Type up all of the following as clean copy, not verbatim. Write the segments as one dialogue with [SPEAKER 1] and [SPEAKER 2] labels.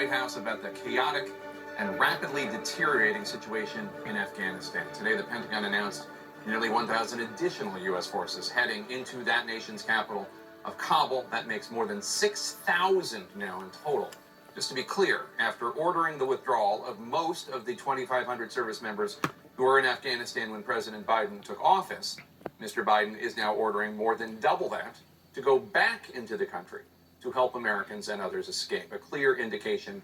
[SPEAKER 1] White House about the chaotic and rapidly deteriorating situation in Afghanistan. Today, the Pentagon announced nearly 1,000 additional U.S. forces heading into that nation's capital of Kabul. That makes more than 6,000 now in total. Just to be clear, after ordering the withdrawal of most of the 2,500 service members who were in Afghanistan when President Biden took office, Mr. Biden is now ordering more than double that to go back into the country to help Americans and others escape. A clear indication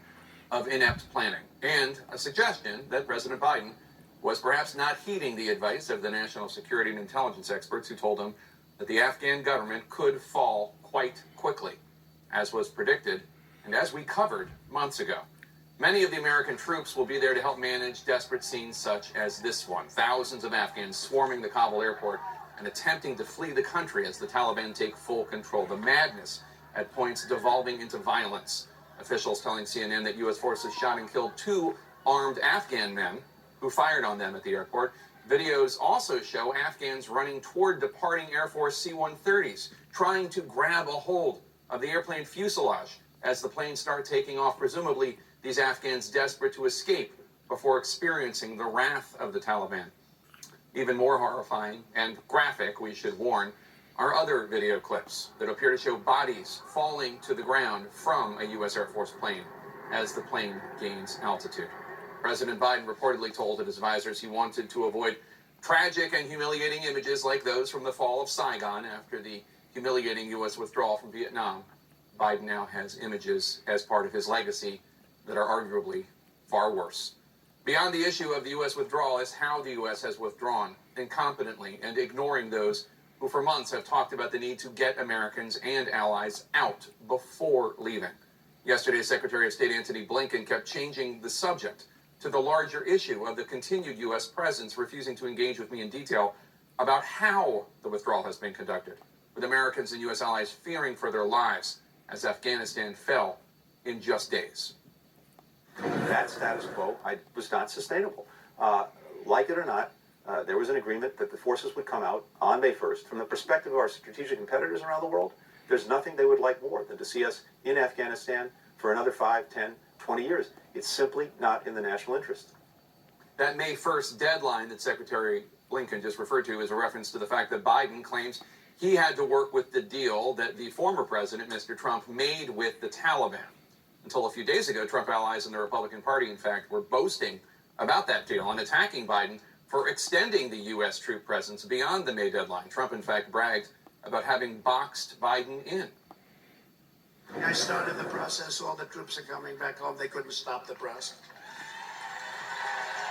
[SPEAKER 1] of inept planning and a suggestion that President Biden was perhaps not heeding the advice of the national security and intelligence experts who told him that the Afghan government could fall quite quickly, as was predicted and as we covered months ago. Many of the American troops will be there to help manage desperate scenes such as this one. Thousands of Afghans swarming the Kabul airport and attempting to flee the country as the Taliban take full control. The madness at points devolving into violence. Officials telling CNN that U.S. forces shot and killed 2 armed Afghan men who fired on them at the airport. Videos also show Afghans running toward departing Air Force C-130s, trying to grab a hold of the airplane fuselage as the planes start taking off. Presumably, these Afghans desperate to escape before experiencing the wrath of the Taliban. Even more horrifying and graphic, we should warn, are other video clips that appear to show bodies falling to the ground from a U.S. Air Force plane as the plane gains altitude. President Biden reportedly told his advisors he wanted to avoid tragic and humiliating images like those from the fall of Saigon after the humiliating U.S. withdrawal from Vietnam. Biden now has images as part of his legacy that are arguably far worse. Beyond the issue of the U.S. withdrawal is how the U.S. has withdrawn incompetently and ignoring those who for months have talked about the need to get Americans and allies out before leaving. Yesterday, Secretary of State Antony Blinken kept changing the subject to the larger issue of the continued U.S. presence, refusing to engage with me in detail about how the withdrawal has been conducted, with Americans and U.S. allies fearing for their lives as Afghanistan fell in just days.
[SPEAKER 2] That status quo was not sustainable. Like it or not, there was an agreement that the forces would come out on May 1st. From the perspective of our strategic competitors around the world, there's nothing they would like more than to see us in Afghanistan for another 5, 10, 20 years. It's simply not in the national interest.
[SPEAKER 1] That May 1st deadline that Secretary Blinken just referred to is a reference to the fact that Biden claims he had to work with the deal that the former president, Mr. Trump, made with the Taliban. Until a few days ago, Trump allies in the Republican Party, in fact, were boasting about that deal and attacking Biden for extending the U.S. troop presence beyond the May deadline. Trump, in fact, bragged about having boxed Biden in.
[SPEAKER 3] I started the process. All the troops are coming back home. They couldn't stop the process.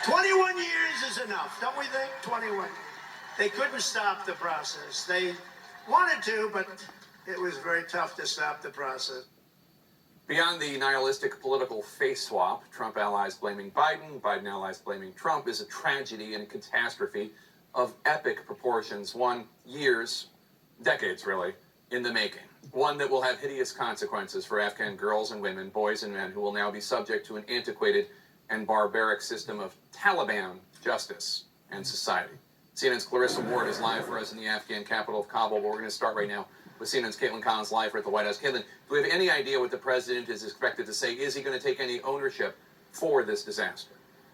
[SPEAKER 3] 21 years is enough, don't we think? 21. They couldn't stop the process. They wanted to, but it was very tough to stop the process.
[SPEAKER 1] Beyond the nihilistic political face swap, Trump allies blaming Biden, Biden allies blaming Trump, is a tragedy and a catastrophe of epic proportions, one years, decades really, in the making. One that will have hideous consequences for Afghan girls and women, boys and men, who will now be subject to an antiquated and barbaric system of Taliban justice and society. CNN's Clarissa Ward is live for us in the Afghan capital of Kabul, but we're going to start right now with CNN's Caitlin Collins live at the White House. Caitlin, do we have any idea what the president is expected to say? Is he going to take any ownership for this disaster?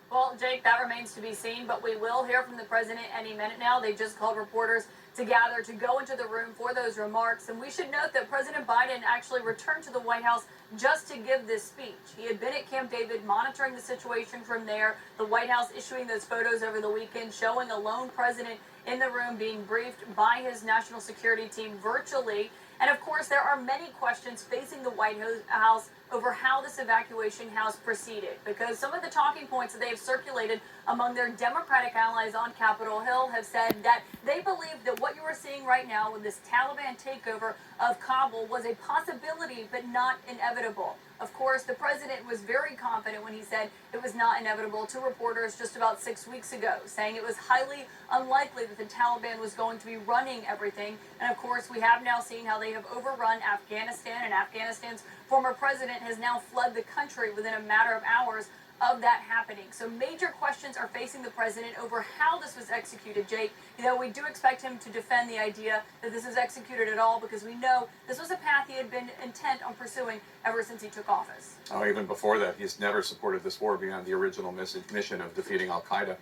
[SPEAKER 4] Well, Jake, that remains to be seen, but we will hear from the president any minute now. They just called reporters to gather to go into the room for those remarks. And we should note that President Biden actually returned to the White House just to give this speech. He had been at Camp David monitoring the situation from there. The White House issuing those photos over the weekend showing a lone president in the room being briefed by his national security team virtually. And of course, there are many questions facing the White House over how this evacuation has proceeded, because some of the talking points that they have circulated among their Democratic allies on Capitol Hill have said that they believe that what you are seeing right now with this Taliban takeover of Kabul was a possibility but not inevitable. Of course, the president was very confident when he said it was not inevitable to reporters just about 6 weeks ago, saying it was highly unlikely that the Taliban was going to be running everything. And of course, we have now seen how they have overrun Afghanistan, and Afghanistan's former president has now fled the country within a matter of hours of that happening. So major questions are facing the president over how this was executed, Jake. You know, we do expect him to defend the idea that this was executed at all, because we know this was a path he had been intent on pursuing ever since he took office.
[SPEAKER 1] Oh, even before that, he's never supported this war beyond the original mission of defeating al-Qaeda.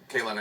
[SPEAKER 1] Kaylin,